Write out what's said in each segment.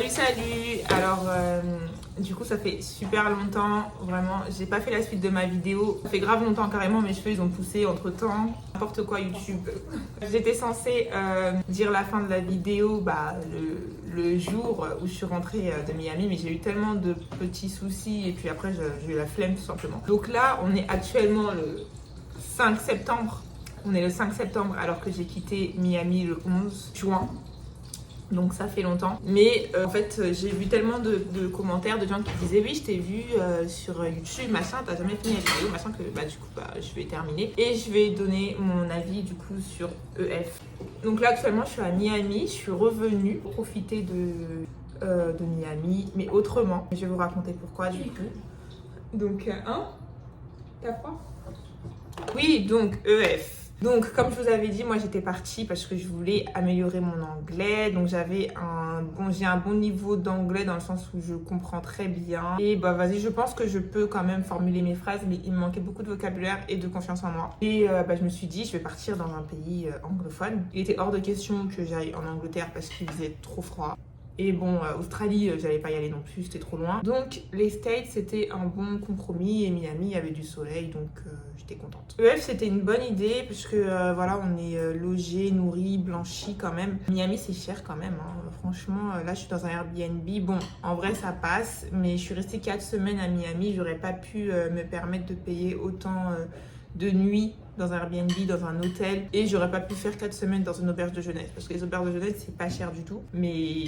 Salut. Alors du coup ça fait super longtemps, vraiment j'ai pas fait la suite de ma vidéo. Ça fait grave longtemps carrément, mes cheveux ils ont poussé entre temps. N'importe quoi YouTube. J'étais censée dire la fin de la vidéo le jour où je suis rentrée de Miami, mais j'ai eu tellement de petits soucis et puis après j'ai eu la flemme tout simplement. Donc là on est actuellement le 5 septembre. On est le 5 septembre alors que j'ai quitté Miami le 11 juin. Donc ça fait longtemps. Mais en fait, j'ai vu tellement de commentaires de gens qui disaient oui, je t'ai vu sur YouTube, machin, t'as jamais fini la vidéo, machin, que du coup, je vais terminer. Et je vais donner mon avis du coup sur EF. Donc là, actuellement, je suis à Miami. Je suis revenue pour profiter de Miami, mais autrement. Je vais vous raconter pourquoi du coup. Donc, t'as froid? Oui, donc EF. Donc, comme je vous avais dit, moi j'étais partie parce que je voulais améliorer mon anglais. Donc, j'ai un bon niveau d'anglais dans le sens où je comprends très bien. Et vas-y, je pense que je peux quand même formuler mes phrases, mais il me manquait beaucoup de vocabulaire et de confiance en moi. Et je me suis dit, je vais partir dans un pays anglophone. Il était hors de question que j'aille en Angleterre parce qu'il faisait trop froid. Et bon, Australie, j'allais pas y aller non plus, c'était trop loin. Donc, les States, c'était un bon compromis. Et Miami, il y avait du soleil, donc j'étais contente. EF, c'était une bonne idée, puisque voilà, on est logé, nourri, blanchi quand même. Miami, c'est cher quand même, hein. Franchement, là, je suis dans un Airbnb. Bon, en vrai, ça passe, mais je suis restée 4 semaines à Miami. J'aurais pas pu me permettre de payer autant de nuits dans un Airbnb, dans un hôtel. Et j'aurais pas pu faire 4 semaines dans une auberge de jeunesse, parce que les auberges de jeunesse, c'est pas cher du tout. Mais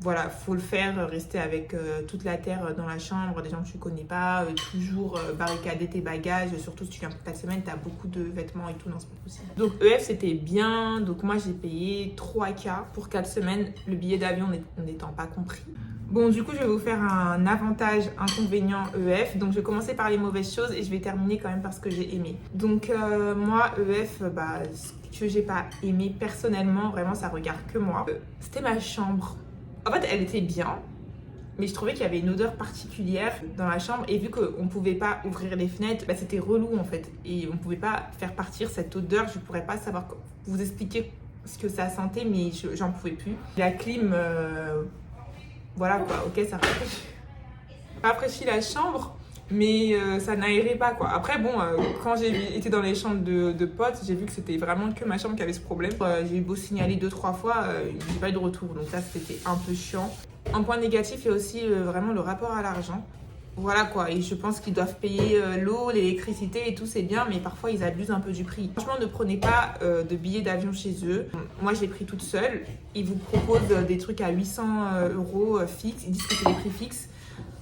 voilà, faut le faire, rester avec toute la terre dans la chambre, des gens que tu connais pas, toujours barricader tes bagages, surtout si tu viens pour 4 semaines, t'as beaucoup de vêtements et tout, non c'est pas possible. Donc EF c'était bien, donc moi j'ai payé 3K pour 4 semaines, le billet d'avion n'étant pas compris. Bon, du coup, je vais vous faire un avantage, inconvénient EF. Donc, je vais commencer par les mauvaises choses et je vais terminer quand même par ce que j'ai aimé. Donc, moi, EF, ce que j'ai pas aimé personnellement, vraiment, ça regarde que moi. C'était ma chambre. En fait, elle était bien, mais je trouvais qu'il y avait une odeur particulière dans la chambre. Et vu qu'on ne pouvait pas ouvrir les fenêtres, c'était relou en fait. Et on ne pouvait pas faire partir cette odeur. Je ne pourrais pas savoir vous expliquer ce que ça sentait, mais j'en pouvais plus. La clim... voilà quoi, ok, ça rafraîchit la chambre, mais ça n'aérait pas quoi. Après bon, quand j'ai été dans les chambres de potes, j'ai vu que c'était vraiment que ma chambre qui avait ce problème. J'ai eu beau signaler 2-3 fois, j'ai pas eu de retour, donc ça c'était un peu chiant. Un point négatif, il y a aussi vraiment le rapport à l'argent. Voilà quoi, et je pense qu'ils doivent payer l'eau, l'électricité et tout, c'est bien, mais parfois ils abusent un peu du prix. Franchement, ne prenez pas de billets d'avion chez eux. Moi, je l'ai pris toute seule. Ils vous proposent des trucs à 800 € fixes. Ils disent que c'est des prix fixes.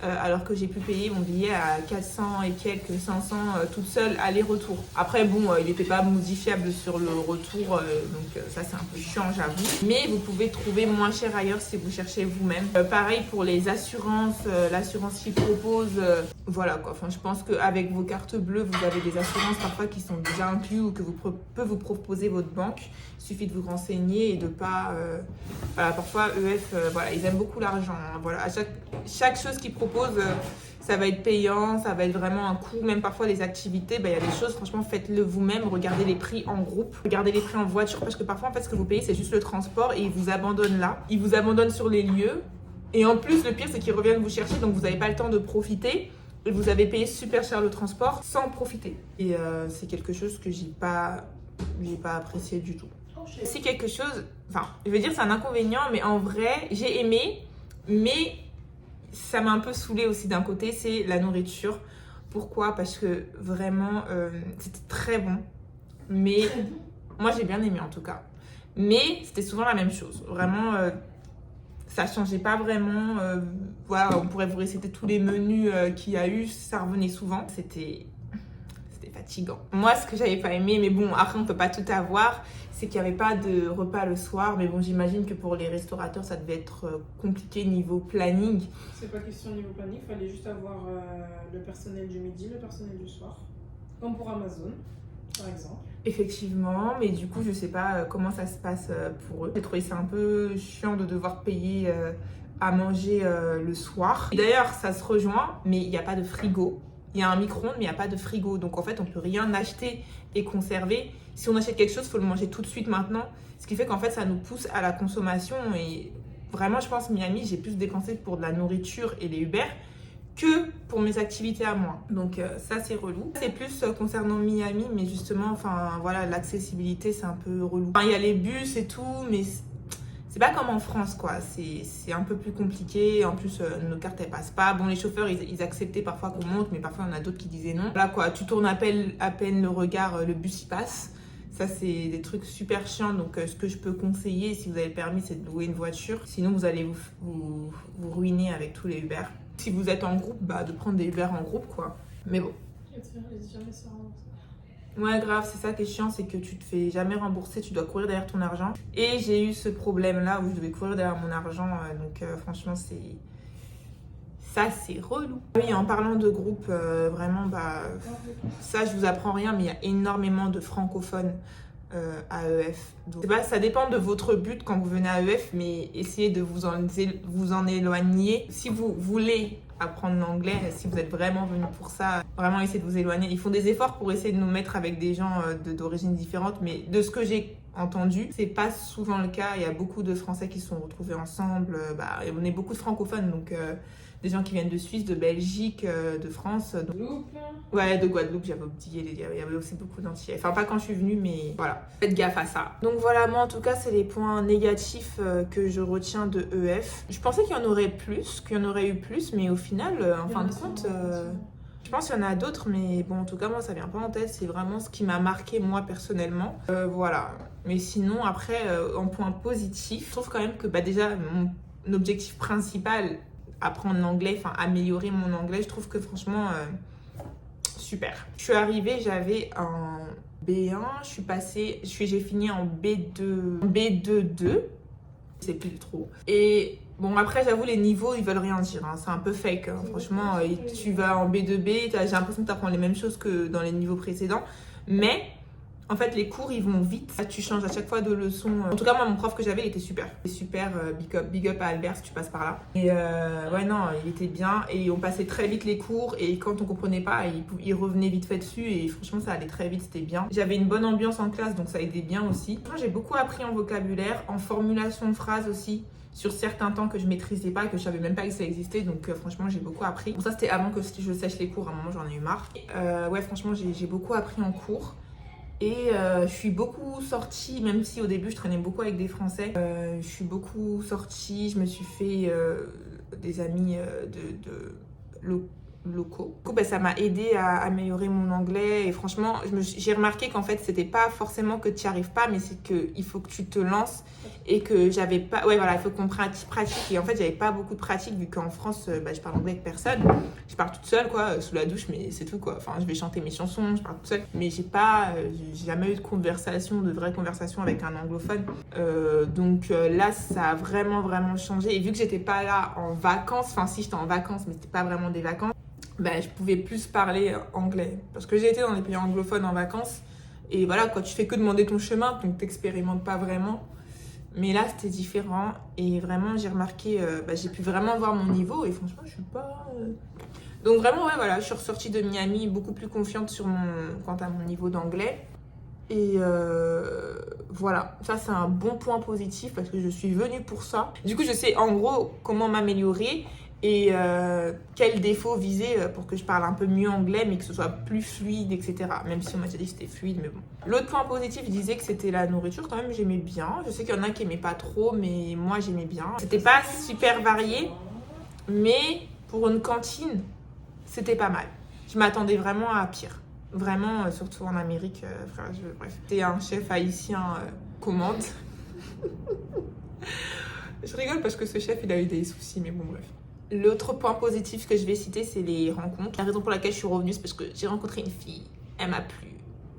Alors que j'ai pu payer mon billet à 400 et quelques, 500 toute seule, aller-retour. Après, bon, il n'était pas modifiable sur le retour, donc ça c'est un peu chiant, j'avoue. Mais vous pouvez trouver moins cher ailleurs si vous cherchez vous-même. Pareil pour les assurances, l'assurance qu'ils proposent, voilà quoi. Enfin, je pense qu'avec vos cartes bleues, vous avez des assurances parfois qui sont déjà incluses ou que peut vous proposer votre banque. Il suffit de vous renseigner et de pas... voilà, parfois EF, voilà, ils aiment beaucoup l'argent. Hein, voilà, à chaque chose qu'ils proposent, ça va être payant, ça va être vraiment un coût. Même parfois les activités, il y a des choses, franchement faites-le vous-même, regardez les prix en groupe, regardez les prix en voiture, parce que parfois en fait ce que vous payez c'est juste le transport et ils vous abandonnent là, ils vous abandonnent sur les lieux. Et en plus le pire c'est qu'ils reviennent vous chercher, donc vous n'avez pas le temps de profiter et vous avez payé super cher le transport sans profiter. Et c'est quelque chose que j'ai pas apprécié du tout. C'est quelque chose, enfin je veux dire c'est un inconvénient, mais en vrai j'ai aimé, mais ça m'a un peu saoulée aussi d'un côté, c'est la nourriture. Pourquoi? Parce que vraiment, c'était très bon. Mais moi, j'ai bien aimé en tout cas. Mais c'était souvent la même chose. Vraiment, ça changeait pas vraiment. Voilà, on pourrait vous réciter tous les menus qu'il y a eu. Ça revenait souvent. C'était fatigant. Moi, ce que j'avais pas aimé, mais bon, après, on peut pas tout avoir, c'est qu'il n'y avait pas de repas le soir. Mais bon, j'imagine que pour les restaurateurs, ça devait être compliqué niveau planning. C'est pas question niveau planning, il fallait juste avoir le personnel du midi, le personnel du soir. Comme pour Amazon, par exemple. Effectivement, mais du coup, je sais pas comment ça se passe pour eux. J'ai trouvé ça un peu chiant de devoir payer à manger le soir. D'ailleurs, ça se rejoint, mais il n'y a pas de frigo. il y a un micro-ondes, mais il n'y a pas de frigo. Donc en fait, on peut rien acheter et conserver. Si on achète quelque chose, il faut le manger tout de suite maintenant. Ce qui fait qu'en fait, ça nous pousse à la consommation. Et vraiment, je pense, Miami, j'ai plus dépensé pour de la nourriture et les Uber que pour mes activités à moi. Donc ça, c'est relou. C'est plus concernant Miami, mais justement, enfin, voilà, l'accessibilité, c'est un peu relou. Enfin, il y a les bus et tout, mais c'est pas comme en France, quoi. C'est un peu plus compliqué. En plus, nos cartes, elles passent pas. Bon, les chauffeurs, ils acceptaient parfois qu'on monte, mais parfois, il y en a d'autres qui disaient non. Là, quoi, tu tournes à peine le regard, le bus, il passe. Ça, c'est des trucs super chiants. Donc, ce que je peux conseiller, si vous avez le permis, c'est de louer une voiture. Sinon, vous allez vous ruiner avec tous les Uber. Si vous êtes en groupe, bah, de prendre des Uber en groupe, quoi. Mais bon. Ouais, grave, c'est ça qui est chiant, c'est que tu te fais jamais rembourser, tu dois courir derrière ton argent. Et j'ai eu ce problème-là où je devais courir derrière mon argent, donc franchement, ça, c'est relou. Oui, en parlant de groupe, vraiment, bah, ça, je vous apprends rien, mais il y a énormément de francophones à EF. Donc, ça dépend de votre but quand vous venez à EF, mais essayez de vous en éloigner. Si vous voulez apprendre l'anglais, si vous êtes vraiment venu pour ça, vraiment essayez de vous éloigner. Ils font des efforts pour essayer de nous mettre avec des gens d'origine différente, mais de ce que j'ai entendu, c'est pas souvent le cas. Il y a beaucoup de Français qui se sont retrouvés ensemble. On est beaucoup de francophones, donc des gens qui viennent de Suisse, de Belgique, de France. Ouais, de Guadeloupe, j'avais oublié. Il y avait aussi beaucoup d'Antillais. Enfin, pas quand je suis venue, mais voilà. Faites gaffe à ça. Donc voilà, moi en tout cas, c'est les points négatifs que je retiens de EF. Je pensais qu'il y en aurait plus, qu'il y en aurait eu plus, mais au final, en fin de compte, je pense qu'il y en a d'autres, mais bon, en tout cas, moi, ça vient pas en tête. C'est vraiment ce qui m'a marqué, moi, personnellement. Voilà. Mais sinon, après, en point positif, je trouve quand même que déjà, mon objectif principal, apprendre l'anglais, enfin améliorer mon anglais, je trouve que franchement super. Je suis arrivée, j'avais un B1, j'ai fini en B2-2, je sais plus trop. Et bon, après j'avoue les niveaux ils veulent rien dire, hein. C'est un peu fake, hein. Franchement, tu vas en B2B, j'ai l'impression que tu apprends les mêmes choses que dans les niveaux précédents, mais en fait, les cours, ils vont vite. Tu changes à chaque fois de leçon. En tout cas, moi, mon prof que j'avais, il était super. Super, big up à Albert si tu passes par là. Et ouais, non, il était bien. Et on passait très vite les cours. Et quand on comprenait pas, il revenait vite fait dessus. Et franchement, ça allait très vite, c'était bien. J'avais une bonne ambiance en classe, donc ça aidait bien aussi. Moi, j'ai beaucoup appris en vocabulaire, en formulation de phrases aussi. Sur certains temps que je maîtrisais pas, que je savais même pas que ça existait. Donc franchement, j'ai beaucoup appris. Bon, ça, c'était avant que je sèche les cours. À un moment, j'en ai eu marre. Ouais, franchement, j'ai beaucoup appris en cours. Et je suis beaucoup sortie, même si au début je traînais beaucoup avec des Français. Je suis beaucoup sortie, je me suis fait des amis locaux. Du coup, ça m'a aidé à améliorer mon anglais. Et franchement, j'ai remarqué qu'en fait, c'était pas forcément que tu n'y arrives pas, mais c'est qu'il faut que tu te lances. Et que j'avais pas... Ouais, voilà, il faut qu'on pratique. Et en fait, j'avais pas beaucoup de pratique, vu qu'en France, je parle anglais avec personne. Je parle toute seule, quoi, sous la douche, mais c'est tout, quoi. Enfin, je vais chanter mes chansons, je parle toute seule. Mais j'ai jamais eu de vraie conversation avec un anglophone. Donc là, ça a vraiment, vraiment changé. Et vu que j'étais pas là en vacances, enfin, si j'étais en vacances, mais c'était pas vraiment des vacances, je pouvais plus parler anglais. Parce que j'ai été dans des pays anglophones en vacances. Et voilà, quoi, tu fais que demander ton chemin, donc t'expérimentes pas vraiment. Mais là, c'était différent. Et vraiment, j'ai remarqué, j'ai pu vraiment voir mon niveau. Et franchement, je suis pas... Donc vraiment, ouais, voilà, je suis ressortie de Miami beaucoup plus confiante quant à mon niveau d'anglais. Et voilà, ça c'est un bon point positif parce que je suis venue pour ça. Du coup, je sais en gros comment m'améliorer et quels défauts viser pour que je parle un peu mieux anglais mais que ce soit plus fluide, etc. Même si on m'a déjà dit que c'était fluide, mais bon. L'autre point positif, je disais que c'était la nourriture, quand même j'aimais bien. Je sais qu'il y en a qui aimaient pas trop, mais moi j'aimais bien. C'était pas super varié, mais pour une cantine, c'était pas mal. Je m'attendais vraiment à pire. Vraiment, surtout en Amérique, bref. C'était un chef haïtien commande. Je rigole parce que ce chef, il a eu des soucis, mais bon, bref. L'autre point positif que je vais citer, c'est les rencontres. La raison pour laquelle je suis revenue, c'est parce que j'ai rencontré une fille. Elle m'a plu.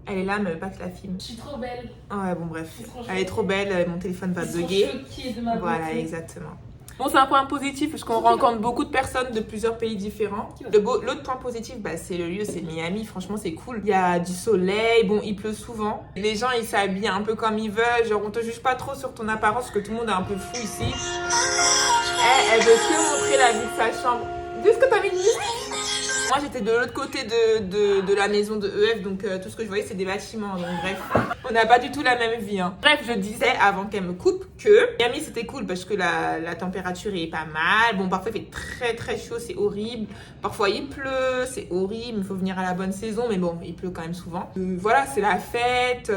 Elle est là, mais pas que la fille. Je suis trop belle. Ouais, bon, bref. Elle est trop belle, mon téléphone va bugger. De ma voilà, beauté. Exactement. Bon, c'est un point positif parce qu'on rencontre beaucoup de personnes de plusieurs pays différents. L'autre point positif, c'est le lieu, c'est Miami. Franchement, c'est cool. Il y a du soleil, bon, il pleut souvent. Les gens, ils s'habillent un peu comme ils veulent. Genre, on te juge pas trop sur ton apparence parce que tout le monde est un peu fou ici. Elle veut que montrer la vie de sa chambre. Dis ce que t'as mis de musique. Moi, j'étais de l'autre côté de la maison de EF, donc tout ce que je voyais, c'est des bâtiments. Donc bref, on n'a pas du tout la même vie. Hein. Bref, je disais avant qu'elle me coupe que Miami, c'était cool parce que la température est pas mal. Bon, parfois, il fait très très chaud, c'est horrible. Parfois, il pleut, c'est horrible. Il faut venir à la bonne saison, mais bon, il pleut quand même souvent. Voilà, c'est la fête,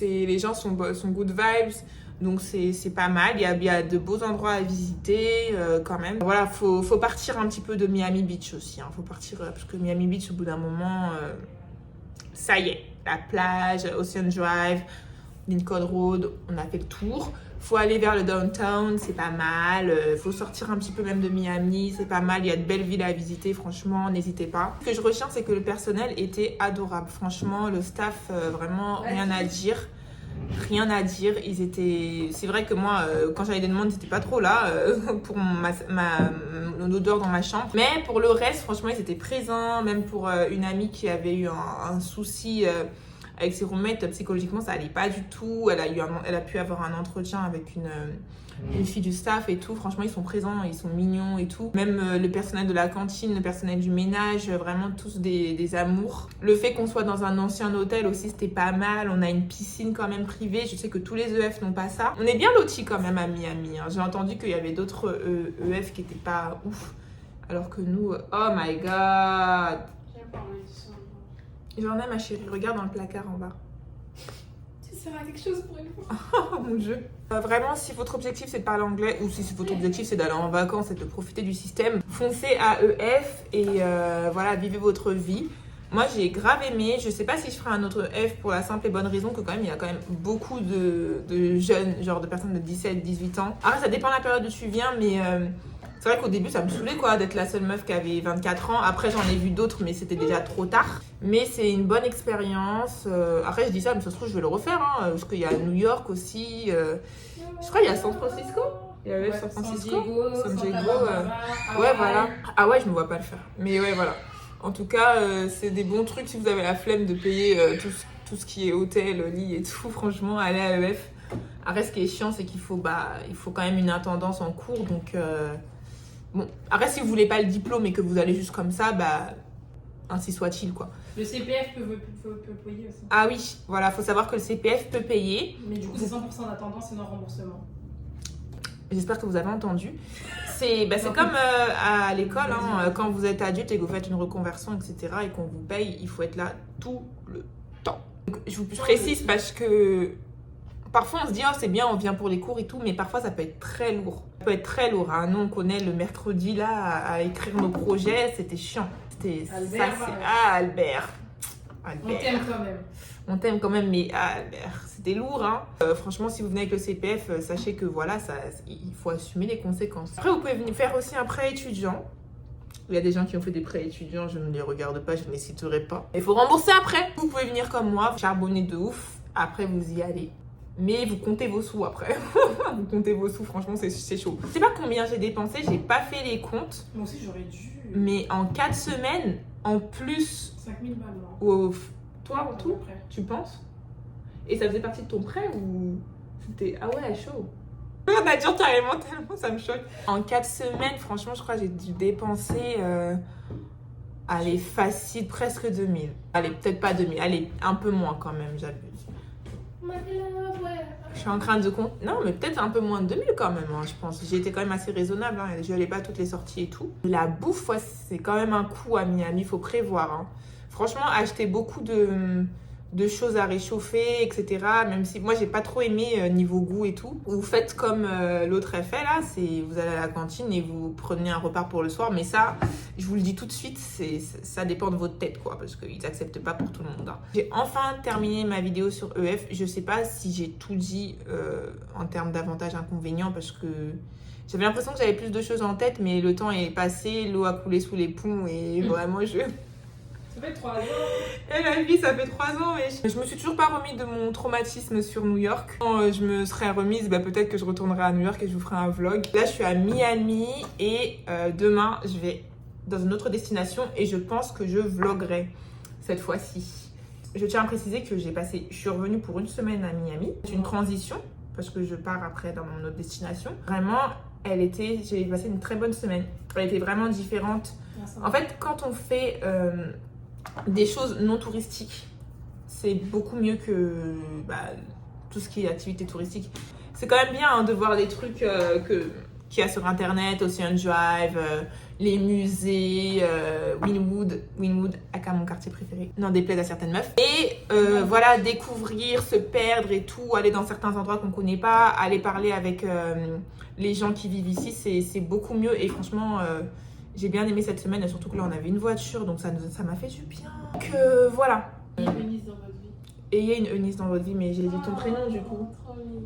les gens sont good vibes. Donc c'est pas mal, il y a de beaux endroits à visiter quand même. Voilà, faut partir un petit peu de Miami Beach aussi. Hein. Faut partir, parce que Miami Beach, au bout d'un moment, ça y est, la plage, Ocean Drive, Lincoln Road, on a fait le tour. Faut aller vers le downtown, c'est pas mal. Faut sortir un petit peu même de Miami, c'est pas mal. Il y a de belles villes à visiter, franchement, n'hésitez pas. Ce que je retiens, c'est que le personnel était adorable. Franchement, le staff, vraiment, rien à dire. Rien à dire, c'est vrai que moi quand j'avais des demandes ils n'étaient pas trop là pour l'odeur dans ma chambre, mais pour le reste franchement ils étaient présents, même pour une amie qui avait eu un souci avec ses roommates, psychologiquement ça allait pas du tout, elle a pu avoir un entretien avec une fille du staff et tout, franchement ils sont présents, ils sont mignons et tout, même le personnel de la cantine, le personnel du ménage, vraiment tous des amours. Le fait qu'on soit dans un ancien hôtel aussi c'était pas mal, on a une piscine quand même privée, je sais que tous les EF n'ont pas ça, on est bien lotis quand même à Miami, hein. J'ai entendu qu'il y avait d'autres EF qui étaient pas ouf, alors que nous, oh my god, j'en ai ma chérie, regarde dans le placard en bas. Ça sert à quelque chose pour une fois. Oh mon dieu. Vraiment, si votre objectif c'est de parler anglais ou si votre objectif c'est d'aller en vacances et de profiter du système, foncez à EF et voilà, vivez votre vie. Moi j'ai grave aimé, je sais pas si je ferai un autre F pour la simple et bonne raison que quand même il y a quand même beaucoup de jeunes, genre de personnes de 17, 18 ans. Après ça dépend de la période où tu viens, mais c'est vrai qu'au début ça me saoulait quoi d'être la seule meuf qui avait 24 ans. Après j'en ai vu d'autres mais c'était déjà trop tard. Mais c'est une bonne expérience. Après je dis ça mais ça se trouve je vais le refaire hein, parce qu'il y a New York aussi. Je crois qu'il y a San Francisco. Il y avait San Francisco. San Diego. Ouais voilà. Ah ouais je me vois pas le faire. Mais ouais voilà. En tout cas c'est des bons trucs si vous avez la flemme de payer tout ce qui est hôtel, lit et tout. Franchement allez à EF. Après ce qui est chiant c'est qu'il faut quand même une intendance en cours donc... Bon, après si vous voulez pas le diplôme et que vous allez juste comme ça, ainsi soit-il quoi. Le CPF peut payer aussi. Ah oui, voilà, faut savoir que le CPF peut payer. Mais du coup c'est 100% d'attendance et non remboursement. J'espère que vous avez entendu. C'est comme à l'école, hein, quand vous êtes adulte et que vous faites une reconversion, etc. et qu'on vous paye, il faut être là tout le temps. Donc, je vous précise parce que parfois on se dit oh c'est bien on vient pour les cours et tout mais parfois ça peut être très lourd. Ça peut être très lourd. Hein. Nous on connaît le mercredi là à écrire nos projets, c'était chiant. Albert. On t'aime quand même. On t'aime quand même mais Albert, c'était lourd hein. Franchement si vous venez avec le CPF, sachez que voilà il faut assumer les conséquences. Après vous pouvez venir faire aussi un prêt étudiant. Il y a des gens qui ont fait des prêts étudiants, je ne les regarde pas, je ne les citerai pas. Il faut rembourser après. Vous pouvez venir comme moi, charbonner de ouf, après vous y allez. Mais vous comptez vos sous après. Vous comptez vos sous, franchement, c'est chaud. Je sais pas combien j'ai dépensé, j'ai pas fait les comptes. Moi aussi, j'aurais dû. Mais en 4 semaines, en plus. 5000 balles, non. Toi, en tout, tu penses? Et ça faisait partie de ton prêt ou c'était. Ah ouais, chaud. Nature, carrément, tellement ça me choque. En 4 semaines, franchement, je crois que j'ai dû dépenser. Allez, facile, presque 2000. Allez, peut-être pas 2000. Allez, un peu moins quand même, j'abuse. Je suis en train de compter. Non, mais peut-être un peu moins de 2000 quand même, hein, je pense. J'ai été quand même assez raisonnable. Hein. Je n'allais pas à toutes les sorties et tout. La bouffe, ouais, c'est quand même un coût à Miami. Il faut prévoir. Hein. Franchement, acheter beaucoup de choses à réchauffer, etc. Même si moi, j'ai pas trop aimé niveau goût et tout. Vous faites comme l'autre effet là. Vous allez à la cantine et vous prenez un repas pour le soir. Mais ça, je vous le dis tout de suite, ça dépend de votre tête quoi. Parce qu'ils acceptent pas pour tout le monde. Hein. J'ai enfin terminé ma vidéo sur EF. Je sais pas si j'ai tout dit en termes d'avantages inconvénients parce que j'avais l'impression que j'avais plus de choses en tête. Mais le temps est passé, l'eau a coulé sous les ponts et vraiment Ça fait 3 ans. Et la vie, ça fait 3 ans. Mais je me suis toujours pas remis de mon traumatisme sur New York. Quand je me serais remise, peut-être que je retournerai à New York et je vous ferai un vlog. Là, je suis à Miami et demain, je vais dans une autre destination et je pense que je vloggerai cette fois-ci. Je tiens à préciser que je suis revenue pour une semaine à Miami. C'est une transition parce que je pars après dans mon autre destination. Vraiment, j'ai passé une très bonne semaine. Elle était vraiment différente. En fait, quand on fait des choses non touristiques, c'est beaucoup mieux que tout ce qui est activité touristique. C'est quand même bien hein, de voir des trucs qu'il y a sur internet, Ocean Drive, les musées, Wynwood, aka mon quartier préféré, n'en déplaise à certaines meufs. Et voilà, découvrir, se perdre et tout, aller dans certains endroits qu'on connaît pas, aller parler avec les gens qui vivent ici, c'est beaucoup mieux. Et franchement, j'ai bien aimé cette semaine, et surtout que là on avait une voiture, donc ça m'a fait du bien. Donc voilà. Il y a une Eunice dans votre vie. Et il y a une Eunice dans votre vie, mais j'ai dit ton prénom du coup. Trop mignon.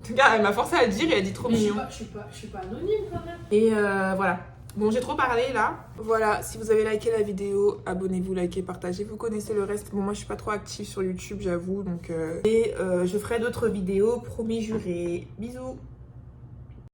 Regarde, elle m'a forcé à le dire et elle dit trop mignon. Je suis pas anonyme quand même. Et voilà. Bon, j'ai trop parlé là. Voilà, si vous avez liké la vidéo, abonnez-vous, likez, partagez. Vous connaissez le reste. Bon, moi, je suis pas trop active sur YouTube, j'avoue. Donc, et je ferai d'autres vidéos, promis, juré. Bisous.